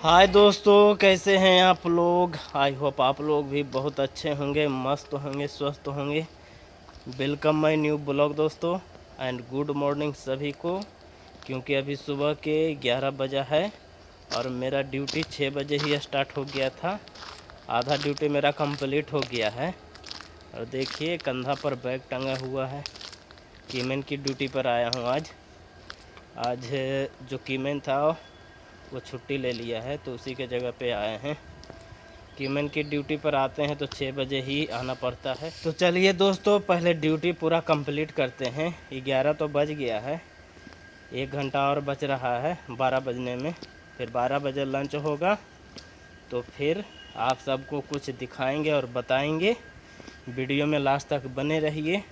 हाय दोस्तों, कैसे हैं आप लोग। आई होप आप लोग भी बहुत अच्छे होंगे, मस्त होंगे, स्वस्थ होंगे। वेलकम माय न्यू ब्लॉग दोस्तों एंड गुड मॉर्निंग सभी को। क्योंकि अभी सुबह के 11 बजा है और मेरा ड्यूटी 6 बजे ही स्टार्ट हो गया था। आधा ड्यूटी मेरा कंप्लीट हो गया है। और देखिए कंधा पर बैग टंगा हुआ है। कीमैन की ड्यूटी पर आया हूँ आज जो कीमैन था वो छुट्टी ले लिया है, तो उसी के जगह पे आए हैं। कीमैन की ड्यूटी पर आते हैं तो 6 बजे ही आना पड़ता है। तो चलिए दोस्तों, पहले ड्यूटी पूरा कंप्लीट करते हैं। 11 तो बज गया है, 1 घंटा और बच रहा है 12 बजने में। फिर 12 बजे लंच होगा, तो फिर आप सबको कुछ दिखाएंगे और बताएंगे। वीडियो में लास्ट तक बने रहिए।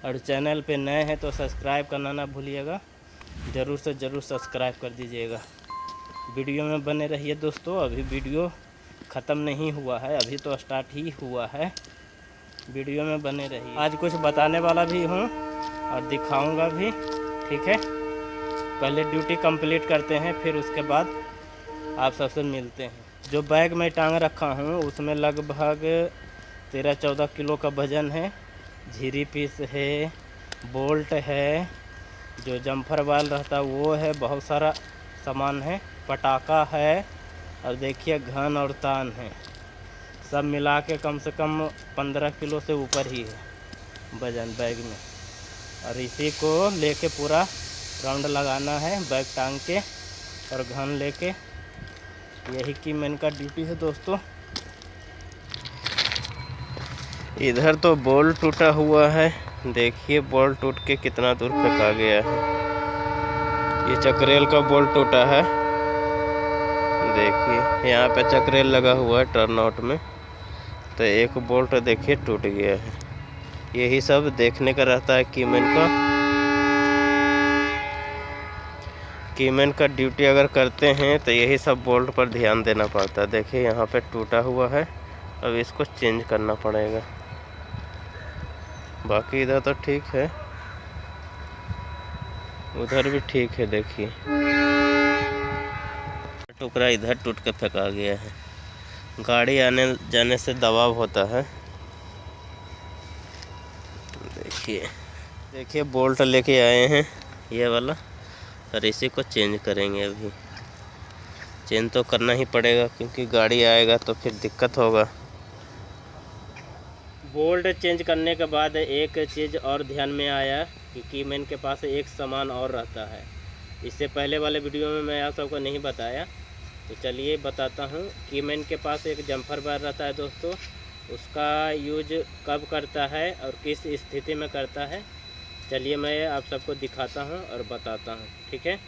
और चैनल पे नए हैं तो सब्सक्राइब करना ना भूलिएगा, ज़रूर से ज़रूर सब्सक्राइब कर दीजिएगा। वीडियो में बने रहिए दोस्तों, अभी वीडियो ख़त्म नहीं हुआ है, अभी तो स्टार्ट ही हुआ है। वीडियो में बने रहिए। आज कुछ बताने वाला भी हूँ और दिखाऊंगा भी, ठीक है। पहले ड्यूटी कंप्लीट करते हैं, फिर उसके बाद आप सबसे मिलते हैं। जो बैग में टांग रखा हूँ उसमें लगभग 13-14 किलो का वज़न है। झीरी पीस है, बोल्ट है, जो जम्फर वाल रहता वो है, बहुत सारा सामान है, पटाखा है, और देखिए घन और तान है। सब मिला के कम से कम 15 किलो से ऊपर ही है वज़न बैग में। और इसी को लेके पूरा राउंड लगाना है बैग टांग के और घन लेके। यही कीमैन का ड्यूटी है दोस्तों। इधर तो बॉल टूटा हुआ है, देखिए बॉल टूट के कितना दूर फेंका गया है। ये चक्रेल का बॉल टूटा है, देखिए यहाँ पे चक्रेल लगा हुआ है टर्नआउट में, तो एक बोल्ट देखिए टूट गया है। यही सब देखने का रहता है कीमैन का ड्यूटी अगर करते हैं तो यही सब बोल्ट पर ध्यान देना पड़ता है। देखिए यहाँ पे टूटा हुआ है, अब इसको चेंज करना पड़ेगा। बाकी इधर तो ठीक है, उधर भी ठीक है। देखिए टुकड़ा इधर टूट के फेंका गया है, गाड़ी आने जाने से दबाव होता है। देखिए बोल्ट लेके आए हैं ये वाला, और इसी को चेंज करेंगे। अभी चेंज तो करना ही पड़ेगा क्योंकि गाड़ी आएगा तो फिर दिक्कत होगा। बोल्ट चेंज करने के बाद एक चीज़ और ध्यान में आया कि कीमैन के पास एक सामान और रहता है। इससे पहले वाले वीडियो में मैं आप सबको नहीं बताया, तो चलिए बताता हूँ। कीमैन के पास एक जम्फर बार रहता है दोस्तों, उसका यूज कब करता है और किस स्थिति में करता है, चलिए मैं आप सबको दिखाता हूँ और बताता हूँ, ठीक है।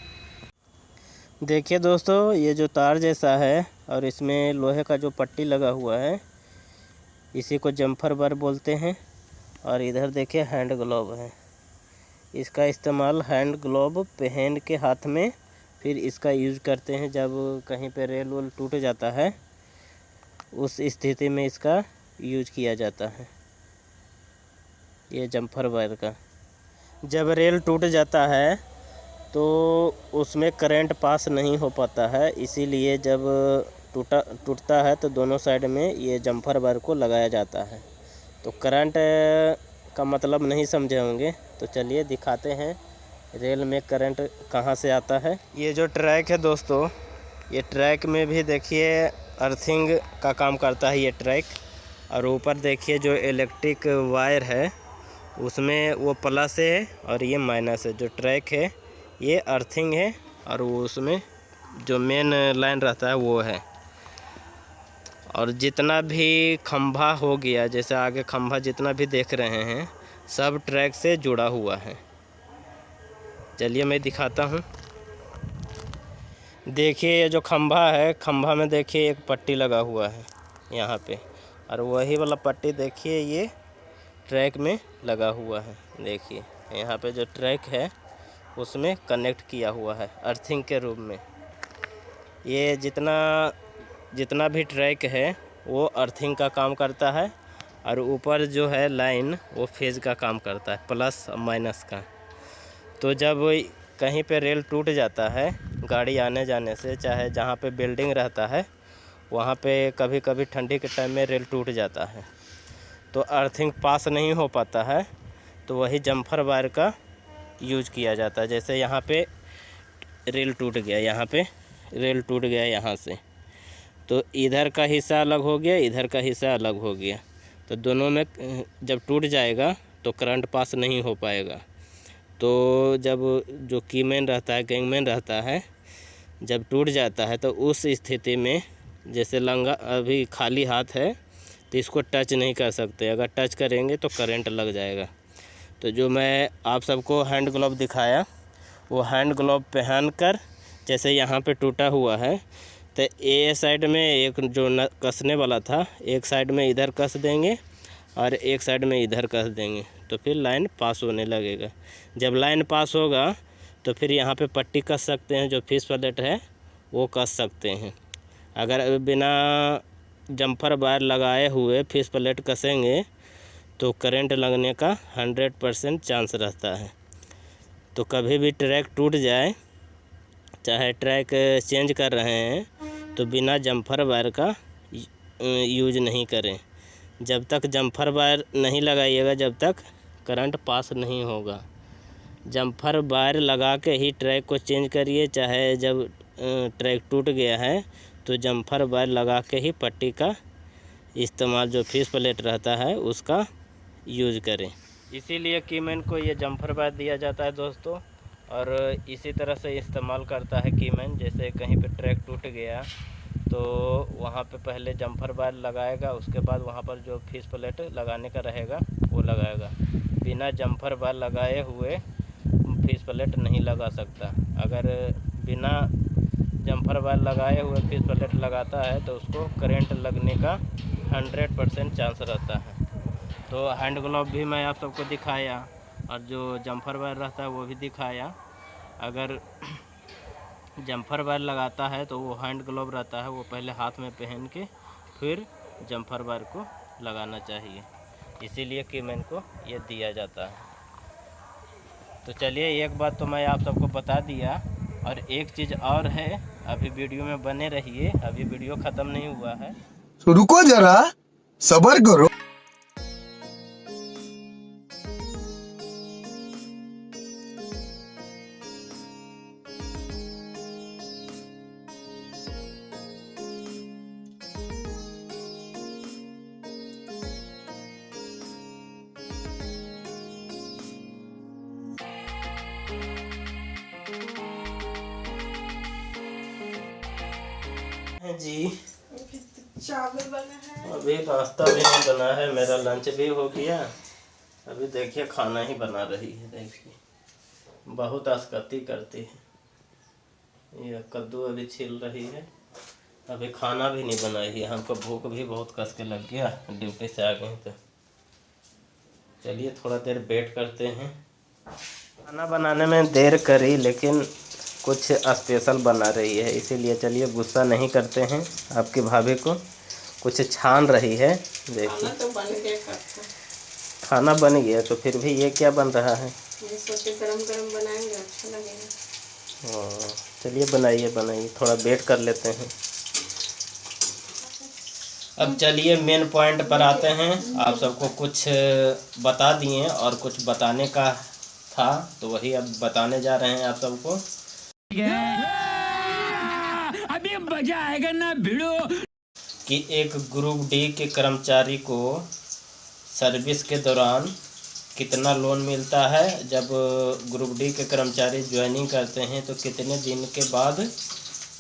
देखिए दोस्तों, ये जो तार जैसा है और इसमें लोहे का जो पट्टी लगा हुआ है, इसी को जम्फर बार बोलते हैं। और इधर देखिए हैंड ग्लोव है, इसका इस्तेमाल हैंड ग्लोव पहन के हाथ में फिर इसका यूज़ करते हैं जब कहीं पे रेल वेल टूट जाता है, उस स्थिति में इसका यूज किया जाता है। ये जम्फर वायर का, जब रेल टूट जाता है तो उसमें करंट पास नहीं हो पाता है, इसीलिए जब टूटता है तो दोनों साइड में ये जम्फर वायर को लगाया जाता है। तो करंट का मतलब नहीं समझे होंगे, तो चलिए दिखाते हैं रेल में करंट कहाँ से आता है। ये जो ट्रैक है दोस्तों, ये ट्रैक में भी देखिए अर्थिंग का काम करता है ये ट्रैक। और ऊपर देखिए जो इलेक्ट्रिक वायर है उसमें वो प्लस है और ये माइनस है। जो ट्रैक है ये अर्थिंग है और वो उसमें जो मेन लाइन रहता है वो है। और जितना भी खंभा हो गया, जैसे आगे खंभा जितना भी देख रहे हैं, सब ट्रैक से जुड़ा हुआ है। चलिए मैं दिखाता हूँ। देखिए ये जो खंभा है, खंभा में देखिए एक पट्टी लगा हुआ है यहाँ पे, और वही वाला पट्टी देखिए ये ट्रैक में लगा हुआ है। देखिए यहाँ पे जो ट्रैक है उसमें कनेक्ट किया हुआ है अर्थिंग के रूप में। ये जितना भी ट्रैक है वो अर्थिंग का काम करता है, और ऊपर जो है लाइन वो फेज का काम करता है, प्लस माइनस का। तो जब कहीं पे रेल टूट जाता है गाड़ी आने जाने से, चाहे जहाँ पे बिल्डिंग रहता है वहाँ पे कभी कभी ठंडी के टाइम में रेल टूट जाता है तो अर्थिंग पास नहीं हो पाता है, तो वही जम्फर वायर का यूज किया जाता है। जैसे यहाँ पे रेल टूट गया, यहाँ पे रेल टूट गया यहाँ से, तो इधर का हिस्सा अलग हो गया, इधर का हिस्सा अलग हो गया, तो दोनों में जब टूट जाएगा तो करंट पास नहीं हो पाएगा। तो जब जो कीमैन रहता है, गैंगमैन रहता है, जब टूट जाता है तो उस स्थिति में जैसे लंगा अभी खाली हाथ है तो इसको टच नहीं कर सकते, अगर टच करेंगे तो करंट लग जाएगा। तो जो मैं आप सबको हैंड ग्लोव दिखाया, वो हैंड ग्लोव पहन कर, जैसे यहाँ पे टूटा हुआ है तो ए साइड में एक जो कसने वाला था, एक साइड में इधर कस देंगे और एक साइड में इधर कस देंगे, तो फिर लाइन पास होने लगेगा। जब लाइन पास होगा तो फिर यहाँ पे पट्टी कस सकते हैं, जो फिश प्लेट है वो कस सकते हैं। अगर बिना जम्फर वायर लगाए हुए फिश प्लेट कसेंगे तो करंट लगने का 100% चांस रहता है। तो कभी भी ट्रैक टूट जाए, चाहे ट्रैक चेंज कर रहे हैं, तो बिना जम्फर वायर का यूज नहीं करें। जब तक जम्फर वायर नहीं लगाइएगा जब तक करंट पास नहीं होगा। जम्फर वायर लगा के ही ट्रैक को चेंज करिए, चाहे जब ट्रैक टूट गया है तो जम्फर वायर लगा के ही पट्टी का इस्तेमाल, जो फिश प्लेट रहता है उसका यूज करें। इसीलिए कीमैन को ये जम्फर वायर दिया जाता है दोस्तों, और इसी तरह से इस्तेमाल करता है कीमैन। जैसे कहीं पे ट्रैक टूट गया तो वहाँ पे पहले जम्फर वायर लगाएगा, उसके बाद वहाँ पर जो फिश प्लेट लगाने का रहेगा वो लगाएगा। बिना जम्फर वायर लगाए हुए फिश प्लेट नहीं लगा सकता। अगर बिना जम्फर वायर लगाए हुए फिश प्लेट लगाता है तो उसको करंट लगने का 100% चांस रहता है। तो हैंड ग्लोव भी मैं आप सबको दिखाया, और जो जम्फर वायर रहता है वो भी दिखाया। अगर जम्फर वायर लगाता है तो वो हैंड ग्लोव रहता है, वो पहले हाथ में पहन के फिर जम्फर वायर को लगाना चाहिए, इसीलिए कीमैन को ये दिया जाता है। तो चलिए एक बात तो मैं आप सबको बता दिया, और एक चीज़ और है, अभी वीडियो में बने रहिए, अभी वीडियो ख़त्म नहीं हुआ है, तो रुको जरा सब्र करो। जी चावल बना है, अभी नाश्ता भी नहीं बना है, मेरा लंच भी हो गया। अभी देखिए खाना ही बना रही है, देखिए बहुत आसकती करती है। ये कद्दू अभी छील रही है, अभी खाना भी नहीं बनाई है। हमको भूख भी बहुत कस के लग गया, ड्यूटी से आ गए। तो चलिए थोड़ा देर वेट करते हैं। खाना बनाने में देर करी, लेकिन कुछ स्पेशल बना रही है, इसीलिए चलिए गुस्सा नहीं करते हैं। आपकी भाभी को कुछ छान रही है, देखिए। खाना तो बन गया करता, खाना बन गया, तो फिर भी ये क्या बन रहा है? ये सोचे गरम गरम बनाएंगे अच्छा लगेगा। चलिए बनाइए बनाइए, थोड़ा वेट कर लेते हैं। अब चलिए मेन पॉइंट पर आते हैं। आप सबको कुछ बता दिए और कुछ बताने का था, तो वही अब बताने जा रहे हैं आप सबको। अभी मजा आएगा ना भिड़ो। कि एक ग्रुप डी के कर्मचारी को सर्विस के दौरान कितना लोन मिलता है, जब ग्रुप डी के कर्मचारी ज्वाइनिंग करते हैं तो कितने दिन के बाद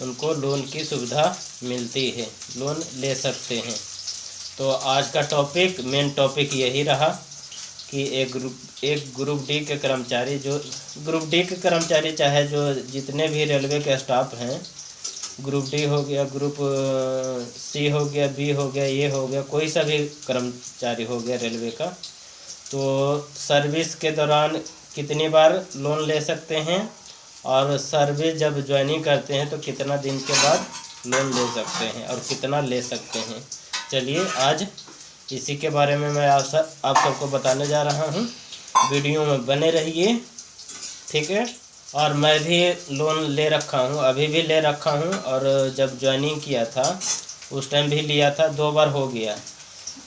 उनको लोन की सुविधा मिलती है, लोन ले सकते हैं। तो आज का टॉपिक, मेन टॉपिक यही रहा कि एक ग्रुप डी के कर्मचारी, जो ग्रुप डी के कर्मचारी चाहे जो जितने भी रेलवे के स्टाफ हैं, ग्रुप डी हो गया, ग्रुप सी हो गया, बी हो गया, ए हो गया, कोई सा भी कर्मचारी हो गया रेलवे का, तो सर्विस के दौरान कितनी बार लोन ले सकते हैं और सर्विस जब ज्वाइनिंग करते हैं तो कितना दिन के बाद लोन ले सकते हैं और कितना ले सकते हैं। चलिए आज इसी के बारे में मैं आप सबको बताने जा रहा हूँ। वीडियो में बने रहिए, ठीक है। और मैं भी लोन ले रखा हूँ, अभी भी ले रखा हूँ, और जब ज्वाइनिंग किया था उस टाइम भी लिया था, 2 बार हो गया।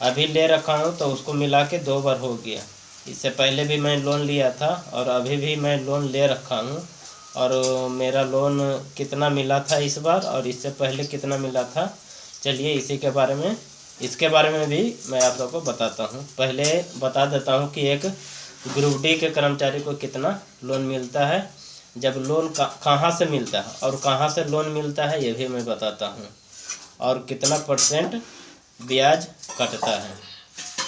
अभी ले रखा हूँ तो उसको मिला के 2 बार हो गया। इससे पहले भी मैं लोन लिया था और अभी भी मैं लोन ले रखा हूँ। और मेरा लोन कितना मिला था इस बार और इससे पहले कितना मिला था, चलिए इसके बारे में भी मैं आप सबको बताता हूँ। पहले बता देता हूँ कि एक ग्रुप डी के कर्मचारी को कितना लोन मिलता है, जब लोन कहाँ से मिलता है और कहाँ से लोन मिलता है ये भी मैं बताता हूँ, और कितना % ब्याज कटता है,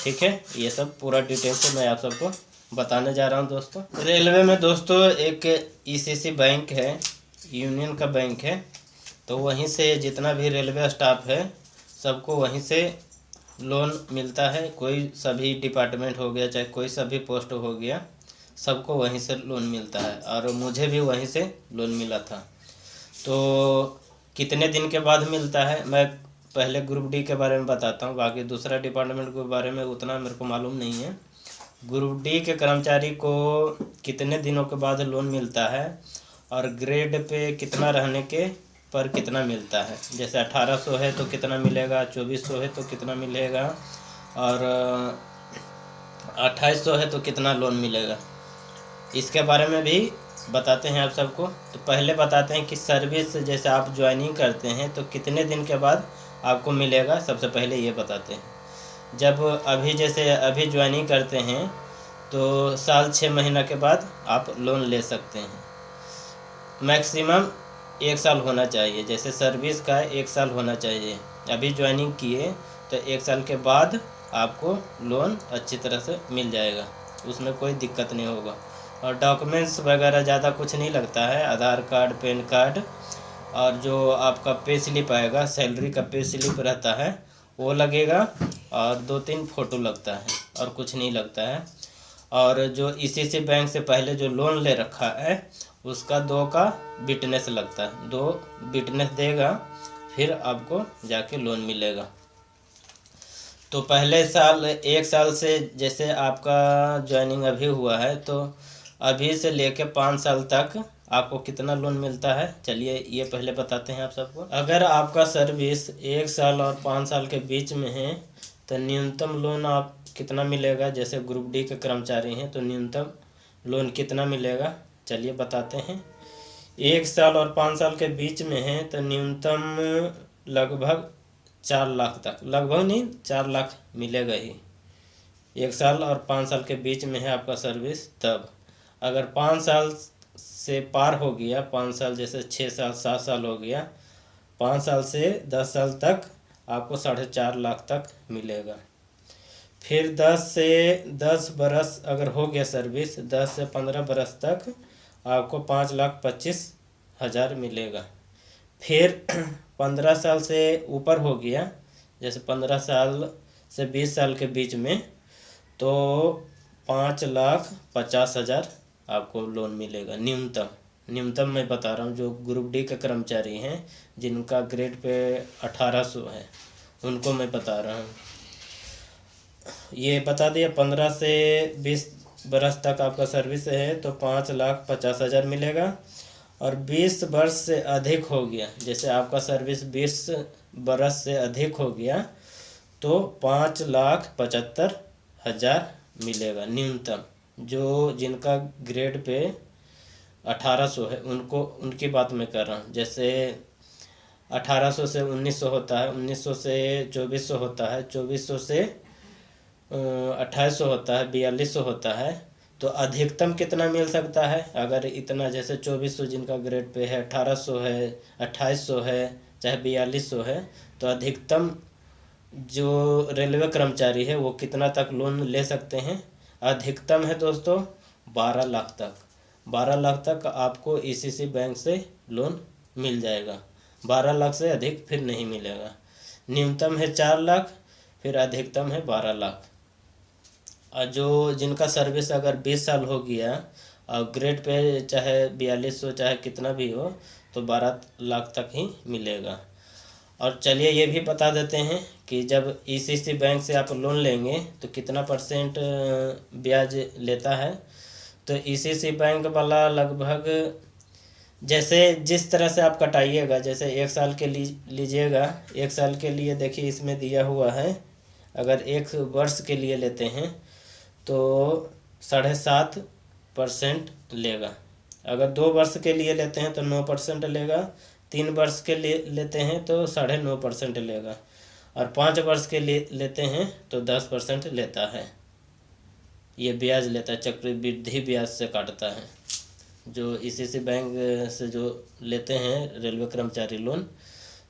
ठीक है। ये सब पूरा डिटेल से मैं आप सबको बताने जा रहा हूँ दोस्तों। रेलवे में दोस्तों एक ECC बैंक है, यूनियन का बैंक है, तो वहीं से जितना भी रेलवे स्टाफ है सबको वहीं से लोन मिलता है। कोई सभी डिपार्टमेंट हो गया, चाहे कोई सभी पोस्ट हो गया, सबको वहीं से लोन मिलता है, और मुझे भी वहीं से लोन मिला था। तो कितने दिन के बाद मिलता है, मैं पहले ग्रुप डी के बारे में बताता हूँ, बाकी दूसरा डिपार्टमेंट के बारे में उतना मेरे को मालूम नहीं है। ग्रुप डी के कर्मचारी को कितने दिनों के बाद लोन मिलता है और ग्रेड पे कितना रहने के पर कितना मिलता है। जैसे 1800 है तो कितना मिलेगा, 2400 है तो कितना मिलेगा, और 2800 है तो कितना लोन मिलेगा, इसके बारे में भी बताते हैं आप सबको। तो पहले बताते हैं कि सर्विस जैसे आप ज्वाइनिंग करते हैं तो कितने दिन के बाद आपको मिलेगा, सबसे पहले ये बताते हैं। जब अभी ज्वाइनिंग करते हैं तो साल 6 महीना के बाद आप लोन ले सकते हैं। मैक्सिमम 1 साल होना चाहिए, जैसे सर्विस का 1 साल होना चाहिए। अभी ज्वाइनिंग किए तो 1 साल के बाद आपको लोन अच्छी तरह से मिल जाएगा, उसमें कोई दिक्कत नहीं होगा। और डॉक्यूमेंट्स वगैरह ज़्यादा कुछ नहीं लगता है, आधार कार्ड, पैन कार्ड, और जो आपका पे स्लिप आएगा, सैलरी का पे स्लिप रहता है वो लगेगा, और 2-3 फ़ोटो लगता है, और कुछ नहीं लगता है। और जो ECC बैंक से पहले जो लोन ले रखा है उसका 2 का विटनेस लगता है, 2 विटनेस देगा फिर आपको जाके लोन मिलेगा। तो पहले साल 1 साल से जैसे आपका ज्वाइनिंग अभी हुआ है तो अभी से लेके 5 साल तक आपको कितना लोन मिलता है, चलिए ये पहले बताते हैं आप सबको। अगर आपका सर्विस 1 साल और 5 साल के बीच में है तो न्यूनतम लोन आप कितना मिलेगा। जैसे ग्रुप डी के कर्मचारी हैं तो न्यूनतम लोन कितना मिलेगा, चलिए बताते हैं। 1 साल और 5 साल के बीच में है तो न्यूनतम लगभग 4 लाख तक, लगभग नहीं 4 लाख मिलेगा ही। 1 साल और 5 साल के बीच में है आपका सर्विस, तब अगर 5 साल से पार हो गया, 5 साल जैसे 6 साल 7 साल हो गया, 5 साल से 10 साल तक आपको 4.5 लाख तक मिलेगा। फिर 10 बरस अगर हो गया सर्विस, 10 से 15 बरस तक आपको 5,25,000 मिलेगा। फिर 15 साल से ऊपर हो गया, जैसे 15 साल से 20 साल के बीच में, तो 5,50,000 आपको लोन मिलेगा न्यूनतम मैं बता रहा हूँ। जो ग्रुप डी के कर्मचारी हैं जिनका ग्रेड पे 1800 है उनको मैं बता रहा हूँ। ये बता दिया 15 से 20 बरस तक आपका सर्विस है तो 5,50,000 मिलेगा। और 20 वर्ष से अधिक हो गया, जैसे आपका सर्विस 20 बरस से अधिक हो गया तो 5,75,000 मिलेगा न्यूनतम। जो जिनका ग्रेड पे 1800 है उनकी बात मैं कर रहा हूँ। जैसे 1800 से 1900 होता है, 1900 से 2400 होता है, 2400 से 2800 होता है, 4200 होता है, तो अधिकतम कितना मिल सकता है। अगर इतना जैसे 2400 जिनका ग्रेड पे है, 1800 है, 2800 है, चाहे 4200 है, तो अधिकतम जो रेलवे कर्मचारी है वो कितना तक लोन ले सकते हैं, अधिकतम है दोस्तों 12 लाख तक। 12 लाख तक आपको ईसीसी बैंक से लोन मिल जाएगा। 12 लाख से अधिक फिर नहीं मिलेगा। न्यूनतम है 4 लाख, फिर अधिकतम है 12 लाख। और जो जिनका सर्विस अगर 20 साल हो गया और ग्रेड पे चाहे 4200 चाहे कितना भी हो, तो 12 लाख तक ही मिलेगा। और चलिए ये भी बता देते हैं कि जब ईसीसी बैंक से आप लोन लेंगे तो कितना % ब्याज लेता है। तो ईसीसी बैंक वाला लगभग जैसे जिस तरह से आप कटाइएगा, जैसे 1 साल के लीजिएगा, 1 साल के लिए देखिए इसमें दिया हुआ है। अगर 1 वर्ष के लिए लेते हैं तो 7.5% लेगा। अगर 2 वर्ष के लिए लेते हैं तो 9% लेगा। 3 वर्ष के लिए लेते हैं तो 9.5% लेगा। और 5 वर्ष के लिए लेते हैं तो 10% लेता है। ये ब्याज लेता है, चक्रवृद्धि ब्याज से काटता है। जो ईसीसी बैंक से जो लेते हैं रेलवे कर्मचारी लोन,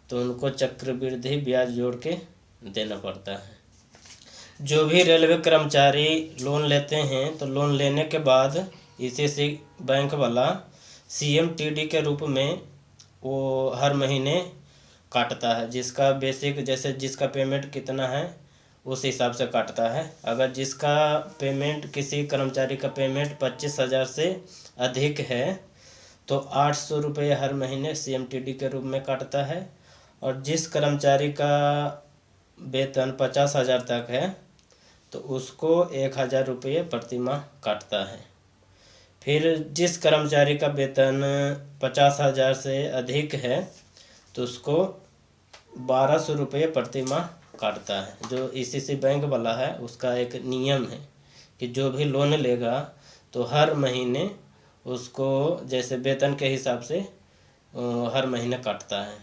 तो उनको चक्रवृद्धि ब्याज जोड़ के देना पड़ता है। जो भी रेलवे कर्मचारी लोन लेते हैं तो लोन लेने के बाद ईसीसी बैंक वाला सीएमटीडी के रूप में वो हर महीने काटता है। जिसका बेसिक जैसे जिसका पेमेंट कितना है उस हिसाब से काटता है। अगर जिसका पेमेंट किसी कर्मचारी का पेमेंट 25,000 से अधिक है तो 800 रुपये हर महीने सीएमटीडी के रूप में काटता है। और जिस कर्मचारी का वेतन 50,000 तक है तो उसको 1,000 रुपये प्रति माह काटता है। फिर जिस कर्मचारी का वेतन 50,000 से अधिक है तो उसको 1,200 रुपये प्रति माह काटता है। जो ईसीसी बैंक वाला है उसका एक नियम है कि जो भी लोन लेगा तो हर महीने उसको जैसे वेतन के हिसाब से हर महीने काटता है।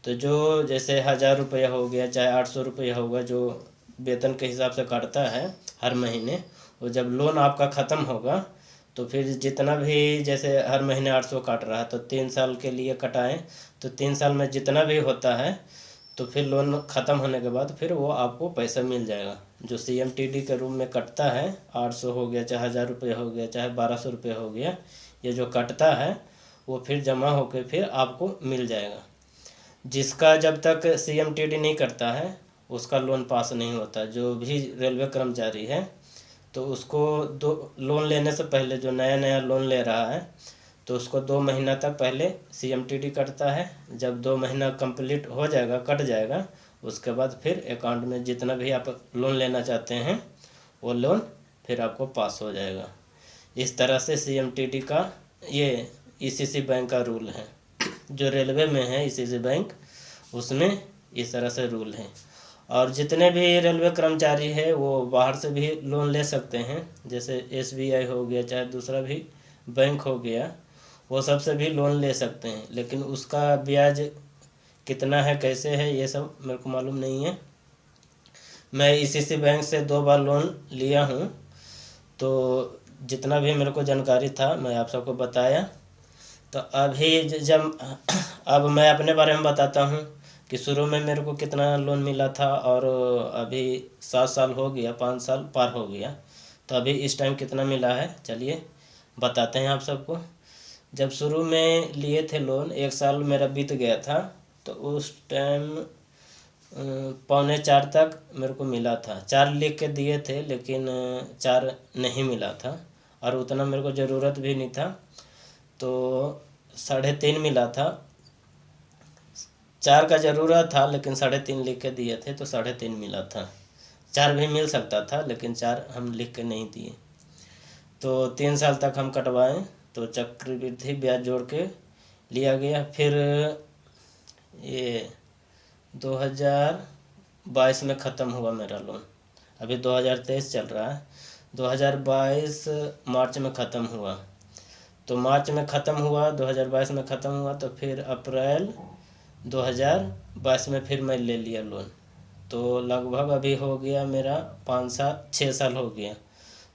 तो जो जैसे 1,000 रुपया हो गया चाहे 800 रुपया होगा, जो वेतन के हिसाब से काटता है हर महीने, और जब लोन आपका ख़त्म होगा तो फिर जितना भी जैसे हर महीने 800 काट रहा है तो 3 साल के लिए कटाएं तो 3 साल में जितना भी होता है तो फिर लोन ख़त्म होने के बाद फिर वो आपको पैसा मिल जाएगा। जो सीएमटीडी के रूप में कटता है 800 हो गया चाहे 1,000 रुपये हो गया चाहे 1,200 रुपये हो गया, ये जो कटता है वो फिर जमा होकर फिर आपको मिल जाएगा। जिसका जब तक सीएमटीडी नहीं करता है उसका लोन पास नहीं होता। जो भी रेलवे कर्मचारी है तो उसको लोन लेने से पहले जो नया लोन ले रहा है तो उसको 2 महीना तक पहले सीएमटीडी कटता है। जब 2 महीना कंप्लीट हो जाएगा, कट जाएगा, उसके बाद फिर अकाउंट में जितना भी आप लोन लेना चाहते हैं वो लोन फिर आपको पास हो जाएगा। इस तरह से सीएमटीडी का ये ईसीसी बैंक का रूल है। जो रेलवे में है ईसीसी बैंक उसमें इस तरह से रूल है। और जितने भी रेलवे कर्मचारी है वो बाहर से भी लोन ले सकते हैं, जैसे एसबीआई हो गया चाहे दूसरा भी बैंक हो गया, वो सब से भी लोन ले सकते हैं। लेकिन उसका ब्याज कितना है कैसे है ये सब मेरे को मालूम नहीं है। मैं ईसीसी बैंक से 2 बार लोन लिया हूँ तो जितना भी मेरे को जानकारी था मैं आप सबको बताया। तो अभी जब अब मैं अपने बारे में बताता हूँ कि शुरू में मेरे को कितना लोन मिला था और अभी 7 साल हो गया, 5 साल पार हो गया, तो अभी इस टाइम कितना मिला है चलिए बताते हैं आप सबको। जब शुरू में लिए थे लोन 1 साल मेरा बीत गया था तो उस टाइम 3.25 तक मेरे को मिला था। 4 लिख के दिए थे लेकिन 4 नहीं मिला था और उतना मेरे को ज़रूरत भी नहीं था, तो 3.5 मिला था। 4 का ज़रूरत था लेकिन 3.5 लिख के दिए थे तो 3.5 मिला था। 4 भी मिल सकता था लेकिन 4 हम लिख के नहीं दिए। तो 3 साल तक हम कटवाएं तो चक्रवृद्धि ब्याज जोड़ के लिया गया। फिर ये 2022 में ख़त्म हुआ मेरा लोन। अभी 2023 चल रहा है, 2022 मार्च में ख़त्म हुआ। तो मार्च में ख़त्म हुआ, 2022 में ख़त्म हुआ, तो फिर अप्रैल 2022 में फिर मैं ले लिया लोन। तो लगभग अभी हो गया मेरा 6 साल हो गया।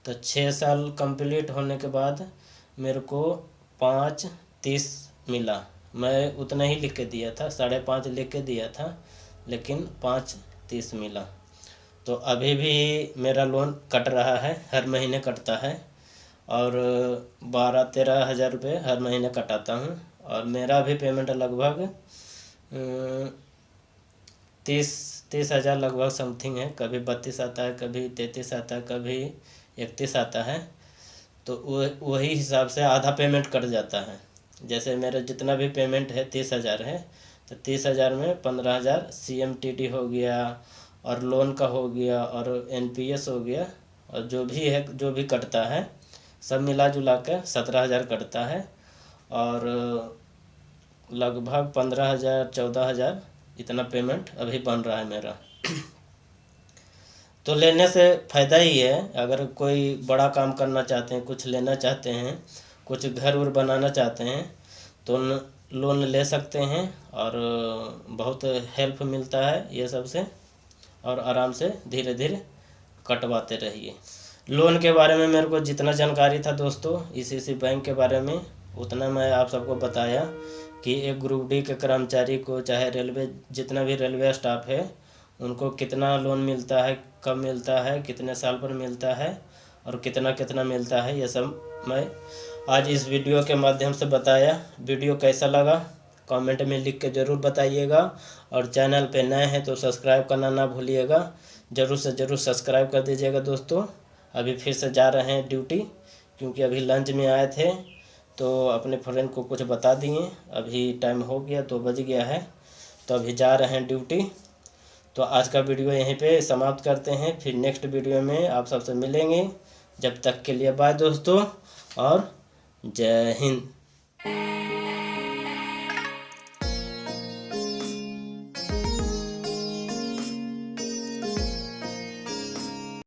तो 6 साल कंप्लीट होने के बाद मेरे को 5.30 मिला। मैं उतना ही लिख के दिया था, 5.5 लिख के दिया था लेकिन 5.30 मिला। तो अभी भी मेरा लोन कट रहा है, हर महीने कटता है और 12-13 हज़ार रुपये हर महीने कटाता हूँ। और मेरा भी पेमेंट लगभग 30 हज़ार लगभग समथिंग है। कभी 32 आता है, कभी 33 आता है, कभी 31 आता है। तो वही हिसाब से आधा पेमेंट कट जाता है। जैसे मेरा जितना भी पेमेंट है 30 हज़ार है, तो 30 हज़ार में 15 हज़ार CMTT हो गया और लोन का हो गया और NPS हो गया, और जो भी है जो भी कटता है सब मिला जुला कर 17 हज़ार कटता है। और लगभग 15 हज़ार 14 हज़ार इतना पेमेंट अभी बन रहा है मेरा। तो लेने से फ़ायदा ही है। अगर कोई बड़ा काम करना चाहते हैं, कुछ लेना चाहते हैं, कुछ घर उर बनाना चाहते हैं, तो लोन ले सकते हैं और बहुत हेल्प मिलता है ये सब से। और आराम से धीरे धीरे कटवाते रहिए। लोन के बारे में मेरे को जितना जानकारी था दोस्तों, इसी बैंक के बारे में उतना मैं आप सबको बताया कि एक ग्रुप डी के कर्मचारी को, चाहे रेलवे, जितना भी रेलवे स्टाफ है, उनको कितना लोन मिलता है, कब मिलता है, कितने साल पर मिलता है और कितना कितना मिलता है, ये सब मैं आज इस वीडियो के माध्यम से बताया। वीडियो कैसा लगा कमेंट में लिख के ज़रूर बताइएगा। और चैनल पे नए हैं तो सब्सक्राइब करना ना भूलिएगा। ज़रूर से ज़रूर सब्सक्राइब कर दीजिएगा दोस्तों। अभी फिर से जा रहे हैं ड्यूटी, क्योंकि अभी लंच में आए थे तो अपने फ्रेंड को कुछ बता दिए। अभी टाइम हो गया, 2 बज गया है, तो अभी जा रहे हैं ड्यूटी। तो आज का वीडियो यहीं पे समाप्त करते हैं। फिर नेक्स्ट वीडियो में आप सबसे मिलेंगे। जब तक के लिए बाय दोस्तों और जय हिंद।